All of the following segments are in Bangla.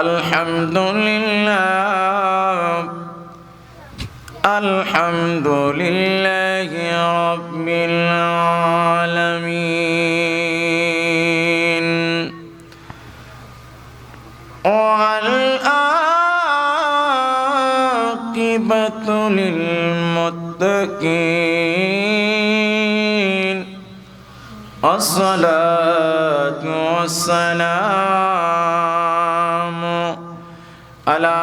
আলহামদুলিল্লাহ আলহামদুলিল্লাহি রাব্বিল আলামিন ওয়াল আকিবাতু লিল মুত্তাকিন আসসালাতু ওয়াসসালামু আলা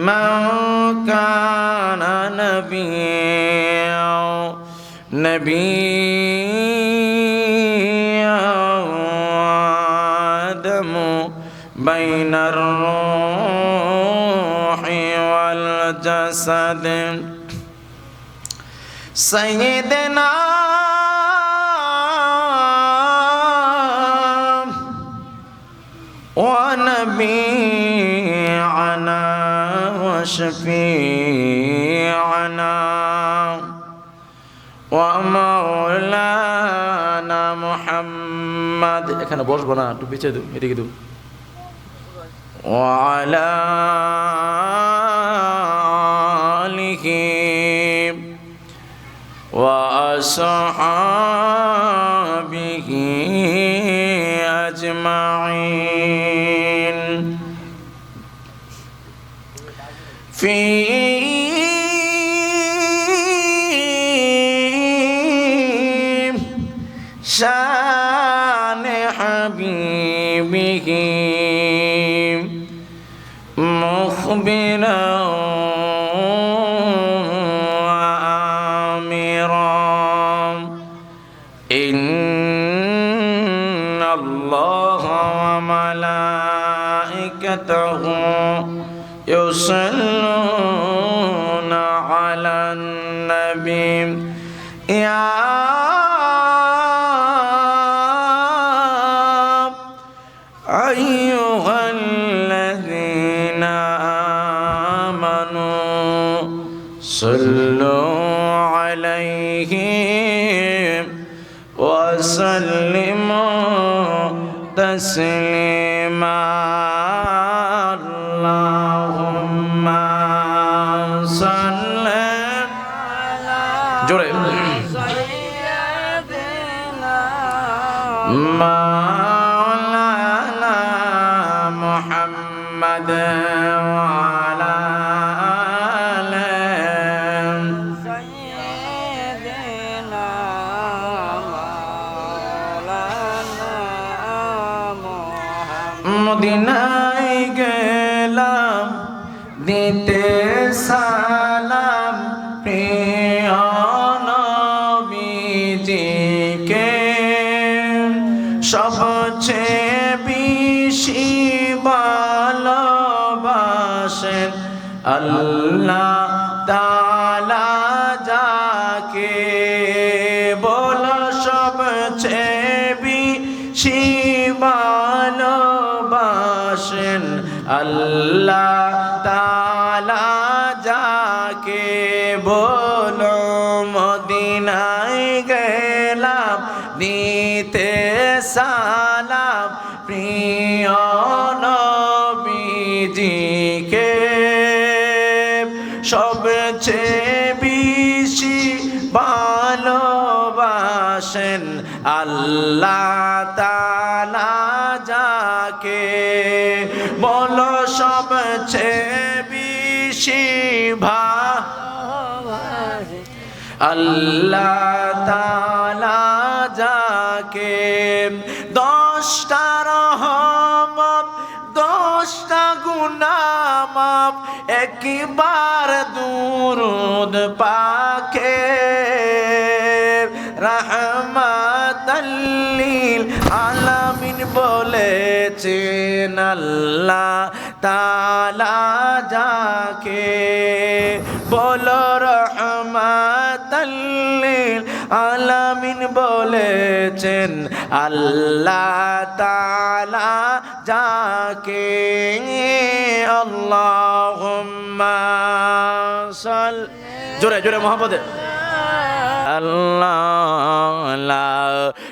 মান কানা নাবিয়্যান আদামু বাইনার রূহি ওয়াল জাসাদ সাইয়্যিদানা ওয়া নবিয়্যানা ওয়া শাফি'ানা ওয়া মাওলানা মুহাম্মদ। এখানে বসবো না, একটু পিছিয়ে দাও, এদিকে দাও। ওয়া আলা আলিহি ওয়া আসহাবিহি আজমাইন ফি শানে হাবিবিহি মুখবিরান ওয়া আমিরান ইন্নাল্লাহা ওয়া মালাইকাতাহু ইউসাল্লুনা আলান নবী ইয়া আইয়ুহাল্লাযীনা আমানু সাল্লু আলাইহি ওয়া সাল্লিমু তাসলিমা। আল্লাহুম্মা সাল্লি আলা জোরে সাইয়্যিদিনা মাওলানা মুহাম্মদ ওয়া আলা আলিহি সাইয়্যিদিনা মাওলানা মুহাম্মদ। মদিনায় গেলাম দিতে সালাম প্রিয় নবীজিকে, সবচেয়ে বেশি ভালোবাসেন আল্লাহ তাআলা যাকে। বলো সবচেয়ে বেশি ভালোবাসেন আল্লাহ তাআলা যাকে। বলো মদিনায় গেলাম দিতে সালাম প্রিয় নবীজিকে, সবচেয়ে বেশি ভালোবাসেন আল্লাহ তাআলা যাকে। বলো সবচেয়ে বেশি ভালোবাসেন আল্লাহ তাআলা যাকে। 10টা রহমত 10টা গুনাহ মাফ একবার দুরূদ পাকে। রাহমাতাল লিল আলামিন বলেছেন আল্লাহ তাআলা যাকে। বলো রহমাতাল লিল আলামিন বলেছেন আল্লাহ তাআলা যাকে। আল্লাহুম্মা জোরে জোরে মোহাম্মদে আল্লাহ লা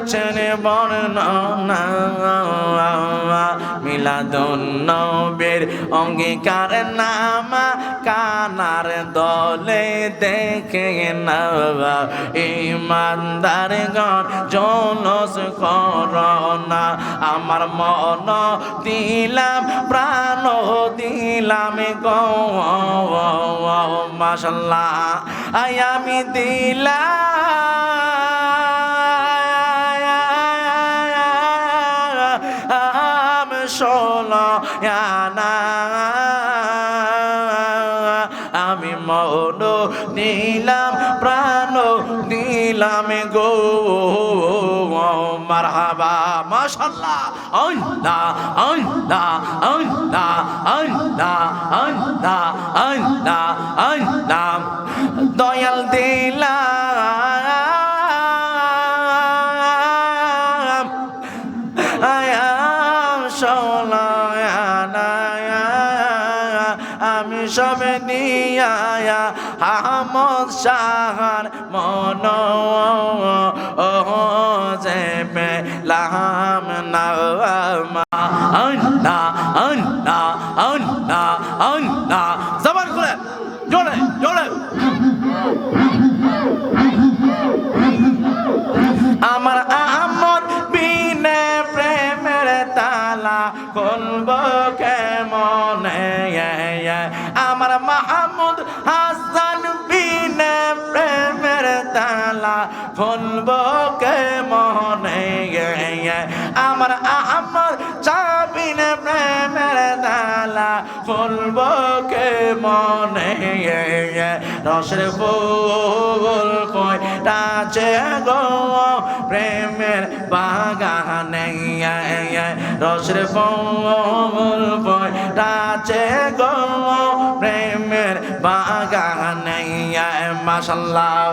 করেছেন বর্ণনা মিলাদুন নবীর অঙ্গীকার নামা কানার দলে দেখে না ইমানদারগণ জলস করোনা আমার মন দিলাম প্রাণ দিলাম গো মাশাআল্লাহ আমি দিলাম সোনা আমি মন দিলাম প্রাণ দিলাম গো মারহাবা মাশাআল্লাহ আল্লাহ আল্লাহ আল্লাহ আল্লাহ আল্লাহ আল্লাহ আল্লাহ দয়াল দিলাম আয়াম সোনা আমি সব দিয়া আহমদ শাহর মন যে পেলাম না আল্লাহ আল্লাহ আল্লাহ আল্লাহ জবান খুলে জোরে জোরে আমার আহমদ বিনে প্রেমের তালা খুলব কেমনে আমার মাহমুদ হাসান বিনে প্রেমের তালা খুলব কেমনে আমার আহমদ চাবিনে প্রেমের তালা খুলব কেমনে রসের ফুল কয়টাছে গো প্রেমের বাগানে রসের ফুল কয়টাছে গো প্রেমের বাগানে মাশাআল্লাহ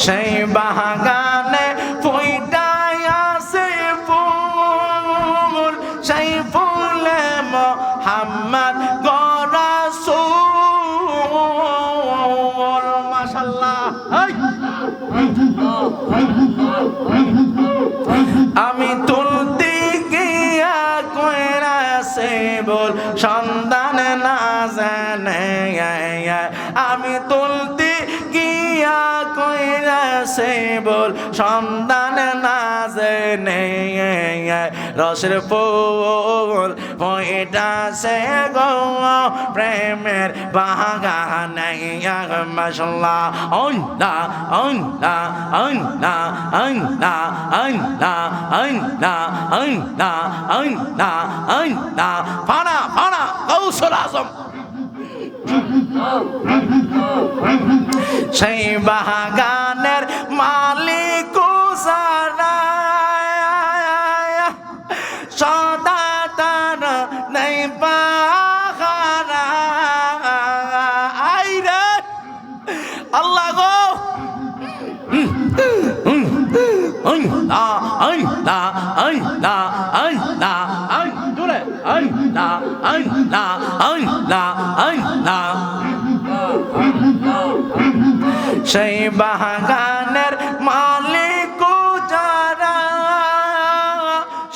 সেই বাগানে ফুইটাই আছে ফুল সেই ফুলে মোহাম্মদ রাসূল মাশাআল্লাহ আমি তুলতে গিয়া কইরা সে বল সন্ধান না জানে আমি তুলতে গিয়া কইরা সে বল সন্ধান না জানে রসের ফুল কইতাছে গো প্রেমের বাগানে মাশাআল্লাহ আল্লাহ আল্লাহ আল্লাহ আল্লাহ আল্লাহ আল্লাহ আল্লাহ আল্লাহ আল্লাহ ফানা ফানা গৌসুল আজম সেই বাগানের মালিক সারা সদা তার নেই পাহারা আইরে আল্লাহ গো আল্লাহ আল্লাহ আল্লাহ জোরে আল্লাহ আল্লাহ আল্লাহ আল্লাহ সেই বাগানের মালিক যারা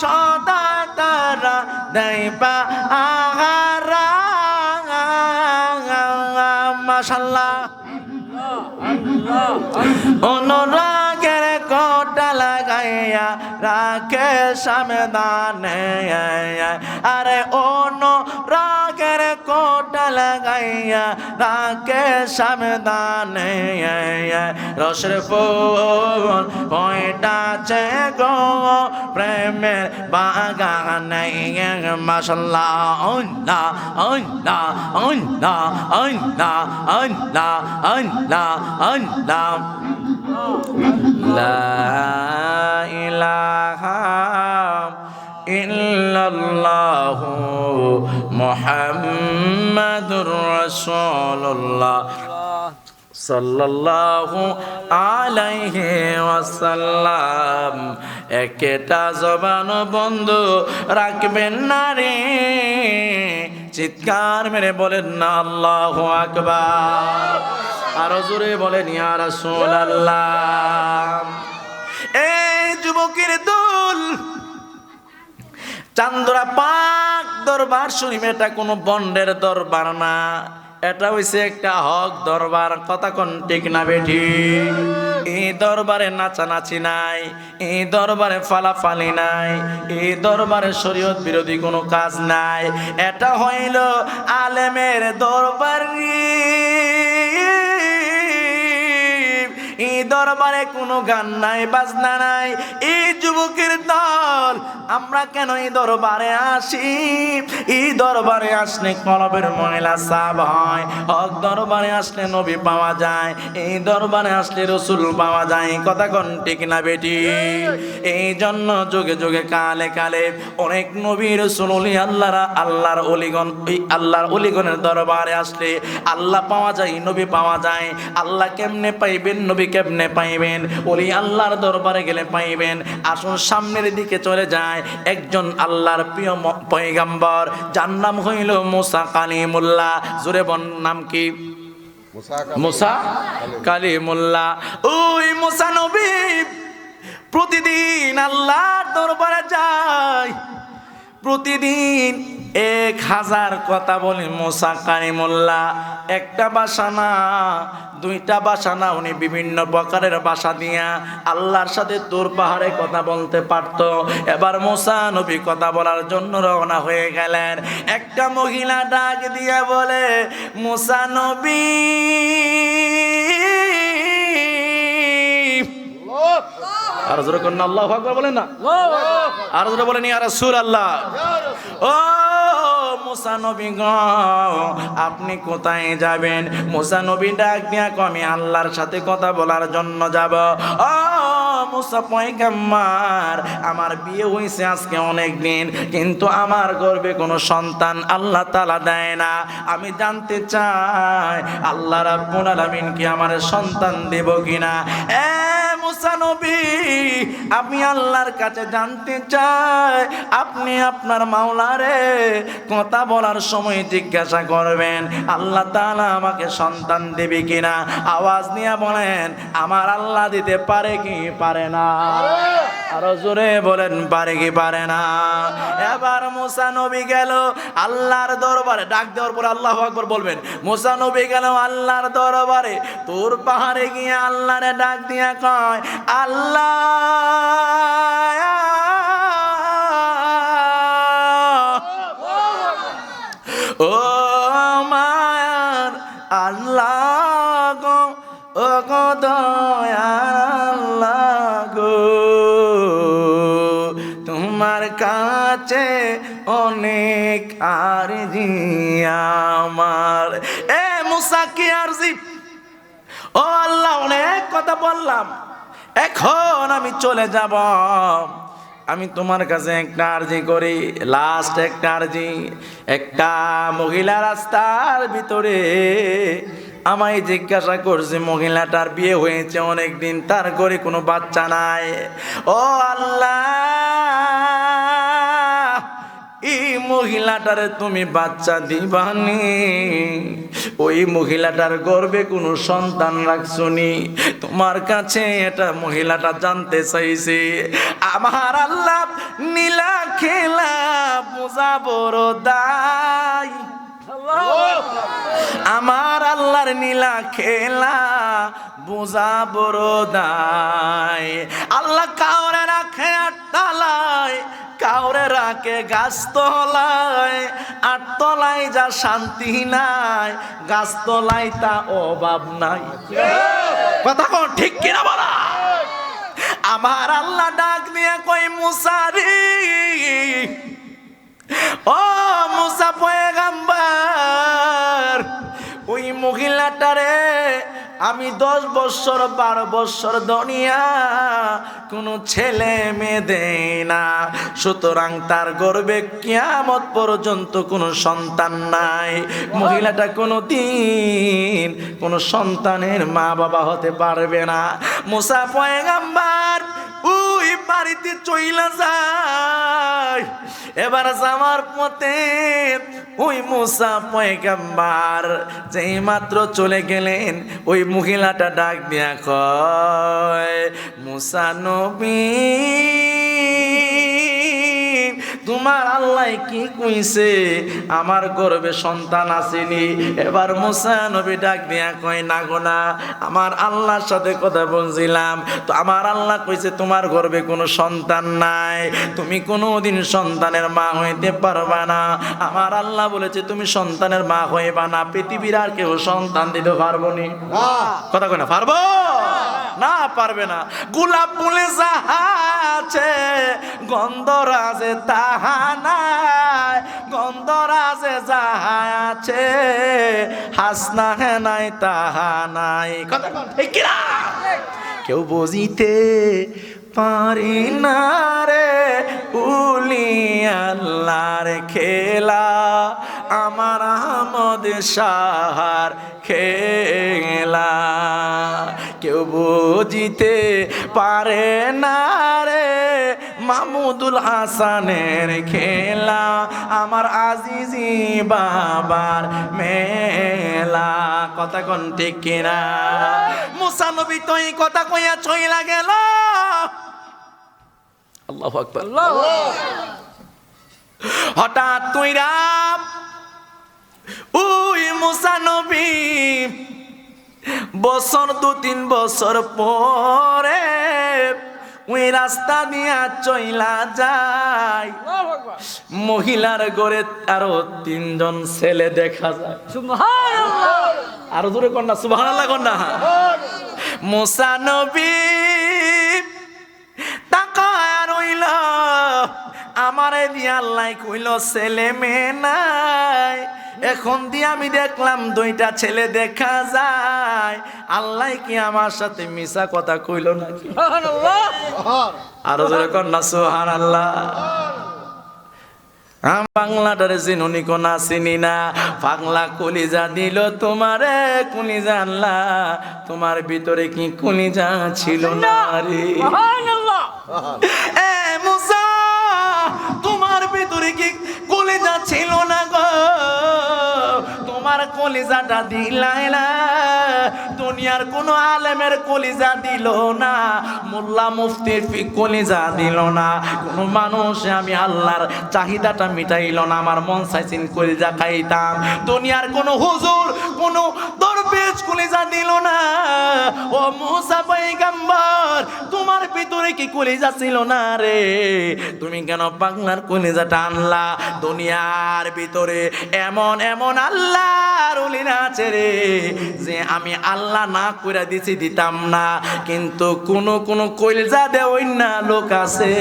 সদা তারা দেয় পাহারা মাশাআল্লাহ অনুরাগের কোটা লাগাইয়া রাখে সামদানে আরে অনুরাগের কোটা লাগাইয়া রাখে সামদানে রসের ফুল কয়টাছে গো প্রেমের বাগানে মাশাআল্লাহ আল্লাহ আল্লাহ আল্লাহ আল্লাহ আল্লাহ আল্লাহ আল্লাহ লা ইলাহা ইল্লাল্লাহু মুহাম্মাদুর রাসূলুল্লাহ সাল্লাল্লাহু আলাইহি ওয়াসাল্লাম। একটা জবান বন্ধ রাখবেন না রে, চিৎকার মেরে বলেন না আল্লাহু আকবার, আরো জোরে বলেন ইয়া রাসূলুল্লাহ। এই যুবকের দল চান্দরা পাক দরবার শরীফ, এটা কোনো বন্ডের দরবার না, এটা হইছে একটা হক দরবার। কথা কোন ঠিক না বেঠি? এই দরবারে নাচানাচি নাই, এই দরবারে ফালাফালি নাই, এই দরবারে শরীয়ত বিরোধী কোনো কাজ নাই। এটা হইল আলেমের দরবার। এই দরবারে কোনো গান নাই, বাজনা নাই। এই যুবকের দল, আমরা কেন এই দরবারে আসি? এই দরবারে আসলে কলবের ময়লা সাফ হয়, হক দরবারে আসলে নবী পাওয়া যায়, এই দরবারে আসলে রসুল পাওয়া যায়। কথা কোন ঠিক না বেটি? এই জন্য যুগে যুগে কালে কালে অনেক নবী রসুল ওলি আল্লাহর অলিগণ, আল্লাহর অলিগণের দরবারে আসলে আল্লাহ পাওয়া যায়, নবী পাওয়া যায়। আল্লাহ কেমনে পাইবেন, নবী কেমনে পাইবেন? ওলি আল্লাহর দরবারে গেলে পাইবেন। আসুন সামনের দিকে চলে যায় একজন আল্লাহর প্রিয় পয়গম্বর, যার নাম হইল মুসা কালিমুল্লাহ। জোরে বল, নাম কি? মুসা কালিমুল্লাহ। ওই মুসা নবী প্রতিদিন আল্লাহর দরবারে যায়, প্রতিদিন 1000 কথা বলে মুসা কালিমুল্লাহ। একটা ভাষা না, দুইটা ভাষা না, উনি বিভিন্ন প্রকারের ভাষা দিয়া আল্লাহর সাথে তোর পাহাড়ে কথা বলতে পারত। এবার মুসা নবী কথা বলার জন্য রওনা হয়ে গেলেন। একটা মহিলা ডাক দিয়া বলে, মুসা নবী, আর জোরে কোন আল্লাহু আকবার বলেন না, আর জোরে বলেন ইয়া রাসূলুল্লাহ। ও মুসা নবী গো, আপনি কোথায় যাবেন? মুসা নবী ডাক দিয়া কয়, আমি আল্লাহর সাথে কথা বলার জন্য যাব। ও মুসা পয়গম্বর, আমার বিয়ে হইছে আজকে অনেক দিন, কিন্তু আমার গর্ভে কোনো সন্তান আল্লাহ তাআলা দেয় না। আমি জানতে চাই আল্লাহ রাব্বুল আলামিন কি আমার সন্তান দেব কিনা? মুসা নবী, আমি আল্লাহর কাছে জানতে চাই, আপনি আপনার মাওলারে কথা বলার সময় জিজ্ঞাসা করবেন আল্লাহ তাআলা আমাকে সন্তান দেবে কিনা। আওয়াজ নিয়ে বলেন, আমার আল্লাহ দিতে পারে কি পারে না? আরো জোরে বলেন, পারে কি পারে না? এবার মুসা নবী গেল আল্লাহর দরবারে। ডাক দেওয়ার পর আল্লাহু আকবার বলবেন। মুসা নবী গেল আল্লাহর দরবারে, তোর পাহাড়ে গিয়ে আল্লাহরে ডাক দিয়া কয়, আল্লাহ ও মায়ার আল্লাহ গো, ও গো দয়াল্লাহ গো, তোমার কাছে অনেক আরজি আমার। এ মুসা কি আরজি? ও আল্লাহ, অনেক কথা বললাম, এখন আমি চলে যাব। আমি তোমার কাছে একটা আরজি করি, লাস্ট একটা আরজি। একটা মহিলা রাস্তার ভিতরে আমায় জিজ্ঞাসা করছে, মহিলাটার বিয়ে হয়েছে অনেক দিন, তার ঘরে কোনো বাচ্চা নাই। ও আল্লাহ, এই মহিলাটারে তুমি বাচ্চা দিবানি? ওই মহিলাটার গর্ভে কোনো সন্তান রাখছনি? তোমার কাছে এটা মহিলাটা জানতে চাইছে। আমার আল্লাহ নীলা খেলা বোঝা বড় দায়। আমার আল্লাহর নীলা খেলা বোঝা বড় দায়। আল্লাহ কাউরে রাখে আটতলায়, কাউরে রাখে গাছতলায়। আটতলায় যা শান্তি নাই, গাছতলায় তা অভাব নাই। কথা কোন ঠিক কিনা বলা? আমার আল্লাহ ডাক দিয়ে কয়, মুসা রে, ও মুসা পয়গম্বর, ওই মহিলাটারে আমি 10 বছর 12 বছর দুনিয়া কোনো ছেলে মেয়ে দেই না, সুতরাং তার গর্ভে কিয়ামত পর্যন্ত কোনো সন্তান নাই। মহিলাটা কোনো দিন কোনো সন্তানের মা বাবা হতে পারবে না। মুসা পয়গম্বর ওই বাড়িতে চইলা যায়। এবার যাওয়ার পথে ওই মুসা পয়গম্বর যেই মাত্র চলে গেলেন, ওই মহিলাটা ডাক দিয়া কয়, মুসা নবী তোমার আল্লাহ কি কইছে, আমার গর্ভে সন্তান আসেনি। এবার মুসা নবী ডাক দিয়া কয়, না গো না, আমার আল্লাহর সাথে কথা বলছিলাম তো আমার আল্লাহ কইছে তোমার গর্ভে কোনো সন্তান নাই, তুমি কোনোদিন সন্তানের মা হইতে পারবা না। আমার আল্লাহ বলেছে তুমি সন্তানের মা হইবা না, পৃথিবীর আর কেউ সন্তান দিতে পারবো নি। কথা কয় না পারবো না, পারবে না। গোলাপ ফুলে যাহা আছে গন্ধরাজে তাহা নাই, গন্ধরাজে যাহা আছে হাসনা হে নাই তাহা নাই। কথা ঠিক কি না? কেউ বুঝিতে পারি না রে উলি আল্লাহর খেলা, আমার আহমদ শাহর খেলা। কেউ বুঝিতে পারে না রে মাহমুদুল হাসানের খেলা, আমার আজিজি বাবার মেলা। কথা কোন ঠিক কিনা? মুসা নবী তো এই কথা কইয়া চইলা গেল। আল্লাহু আকবার। হঠাৎ কইরা ওই মুসা নবী বছর 2-3 বছর পরে ওই রাস্তা দিয়া চইলা যায়, মহিলার ঘরে আরো 3 জন ছেলে দেখা যায়। সুবহানাল্লাহ, আরো জোরে কর না, সুবহানাল্লাহ কর না। মুসা নবী তাকায় রইল, আমারে দিয়া আল্লাহ কইল ছেলে মেয়ে নাই, এখন দিয়ে আমি দেখলাম 2টা ছেলে দেখা যায়, আল্লাহ কি আমার সাথে মিছা কথা কইল নাকি? সুবহানাল্লাহ, আরো জোরে কর না সুবহানাল্লাহ। বাংলাটারে চিনুনি কোনা চিনি না, পাগলা কলিজা দিল তোমারে কলিজা, আল্লাহ তোমার ভিতরে কি কলিজা ছিল না রে? সুবহানাল্লাহ। এ মুসা তোমার ভিতরে কি কলিজা ছিল না গো? তোমার কলিজাটা দিলাই না, দুনিয়ার কোন আলেমের কলিজা দিল না, মোল্লা মুফতির কলিজা দিল না, কোন মানুষ আমি আল্লাহর চাহিদাটা মিটাইল না, আমার মন চাইছেন কলিজা খাইতাম। দুনিয়ার কোন হুজুর কোন দরবেশ কলিজা দিল না। ও মুসা পয়গম্বর তোমার ভিতরে কি কলিজা ছিল না রে? তুমি কেন পাগলার কলিজাটা আনলা? দুনিয়ার ভিতরে এমন এমন আল্লাহর ওলিরা আছে রে যে আমি আল্লাহ না কইরা দিছি দিতাম না, কিন্তু কোন কোন কলিজা দেওই না লোক আছে,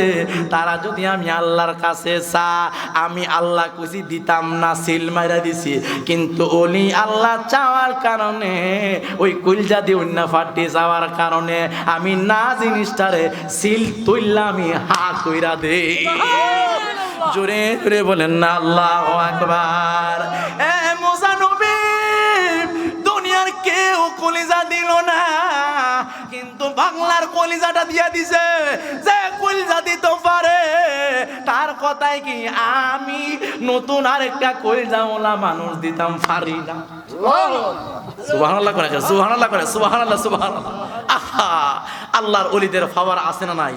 তারা যদি আমি আল্লাহর কাছে চা আমি আল্লাহ কইছি দিতাম না, সিল মাইরা দিছি, কিন্তু ওলি আল্লাহ চাওয়ার কারণে ওই কলিজা দিয়ে অন্য ফাটি যাওয়ার কারণে আমি না জিনিসটারে সিল তুললা আমি হা কইরা দে। জোরে জোরে বলেন না আল্লাহু আকবার। এ মুসা নবী দুনিয়ার কেউ কলিজা দিল না, কিন্তু বাংলার কলিজাটা দিয়া দিছে। যে কলিজা দিতে পারে তার কথাই কি আমি নতুন আরেকটা কলিজাওয়ালা মানুষ দিতাম পারি না? সুবহানাল্লাহ করে, সুবহানাল্লাহ করে, সুবহানাল্লাহ, সুবহানাল্লাহ। আহা, আল্লাহর ওলিদের পাওয়ার আছে না নাই?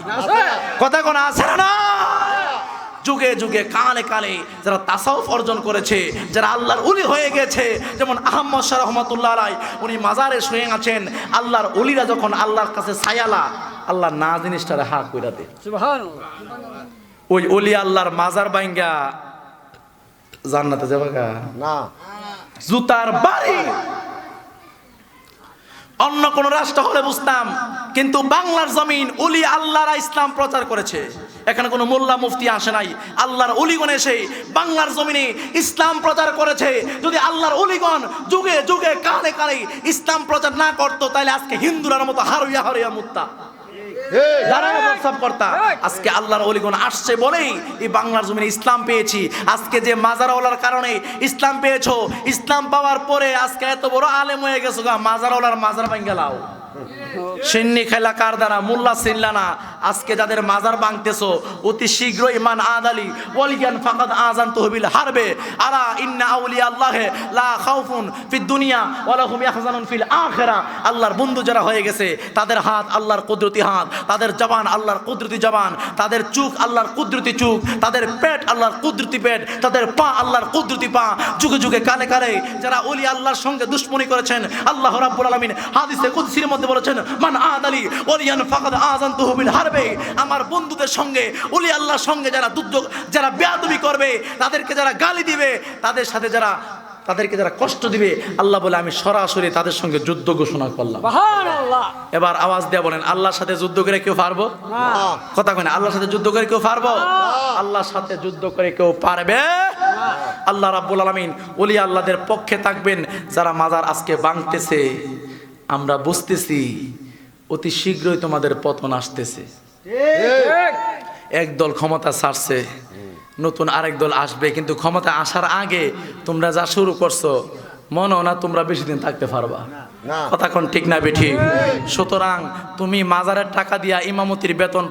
কথা কোন আছে না? যুগে যুগে কালে কালে যারা তাসাউফ অর্জন করেছে, যারা আল্লাহর ওলি হয়ে গেছে, যেমন আহমদ শাহ রহমাতুল্লাহ আলাইহি, উনি মাজারে শুয়ে আছেন, আল্লাহর ওলিরা যখন আল্লাহর কাছে ছায়ালা, আল্লাহ না জিনিসটারে হা কইরা দে। সুবহানাল্লাহ। ওই ওলি আল্লাহর মাজার বাইঙ্গা জান্নাতে যাবে না, জুতার বাড়ি। অন্য কোন রাষ্ট্র হলে বুঝতাম, কিন্তু বাংলার জমিন ওলি আল্লাহরা ইসলাম প্রচার করেছে। এখানে কোনো মোল্লা মুফতি আসে নাই, আল্লাহর ওলিগণ এসে বাংলার জমিনে ইসলাম প্রচার করেছে। যদি আল্লাহর ওলিগণ যুগে যুগে কালে কালে ইসলাম প্রচার না করতো, তাহলে আজকে হিন্দুরার মতো হারিয়া হারিয়া মুত্তা আজকে আল্লাহর ওলিগণ আসছে বলেই এই বাংলার জমিনে ইসলাম পেয়েছি। আজকে যে মাজারওয়ালার কারণে ইসলাম পেয়েছো, ইসলাম পাওয়ার পরে আজকে এত বড় আলেম হয়ে গেছো, মাজারওয়ালার মাজার ভাঙ্গা লাও। সিন্নি খেলা কার দ্বারা? মোল্লা চিনলা না, আজকে যাদের মাজার ভাঙতেছো অতি শীঘ্রই মান আদালি ওয়ালিয়ান ফাকাদ আযানতুহু বিল হারবে আলা ইন্না আউলিয়া আল্লাহি লা খাউফুন ফিদ দুনিয়া ওয়ালা হুম ইয়াহজানুন ফিল আখিরাহ। আল্লাহর বন্ধু যারা হয়ে গেছে তাদের হাত আল্লাহর কুদরতি হাত, তাদের জবান আল্লাহর কুদরতি জবান, তাদের চোখ আল্লাহর কুদরতি চোখ, তাদের পেট আল্লাহর কুদরতি পেট, তাদের পা আল্লাহর কুদরতি পা। যুগে যুগে কালে কালে যারা ওলি আল্লাহর সঙ্গে দুশমনি করেছেন, আল্লাহ রাব্বুল আলামিন হাদিসে কুদসির মধ্যে বলেছেন মান আদালি ওয়ালিয়ান ফাকাদ আযানতুহু বিল হারবে। আমার বন্ধুদের সঙ্গে ওলি আল্লাহর সঙ্গে যারা যারা বেয়াদবি করবে, তাদেরকে যারা গালি দিবে, তাদের সাথে তাদেরকে যারা কষ্ট দিবে, আল্লাহ বলে আমি সরাসরি তাদের সঙ্গে যুদ্ধ ঘোষণা করলাম। সুবহানাল্লাহ। এবার আওয়াজ দিয়ে বলেন আল্লাহর সাথে যুদ্ধ করে কেউ পারবো? না। কথা কয় না, আল্লাহর সাথে যুদ্ধ করে কেউ পারবো? আল্লাহর সাথে যুদ্ধ করে কেউ পারবে না। আল্লাহ রাব্বুল আলামিন ওলি আল্লাহদের পক্ষে থাকবেন। যারা মাজার আজকে ভাঙতেছে, আমরা বুঝতেছি অতি শীঘ্রই তোমাদের পতন আসতেছে। ঠিক। একদল ক্ষমতা ছাড়ছে, নতুন আরেক দল আসবে, কিন্তু ক্ষমতা আসার আগে তোমরা যা শুরু করছো মনে হয় না তোমরা বেশি দিন থাকতে পারবা। কথা কোন ঠিক না বেঠিক? সুতরাং তুমি মাজারের টাকা দিয়া ইমামতির বেতন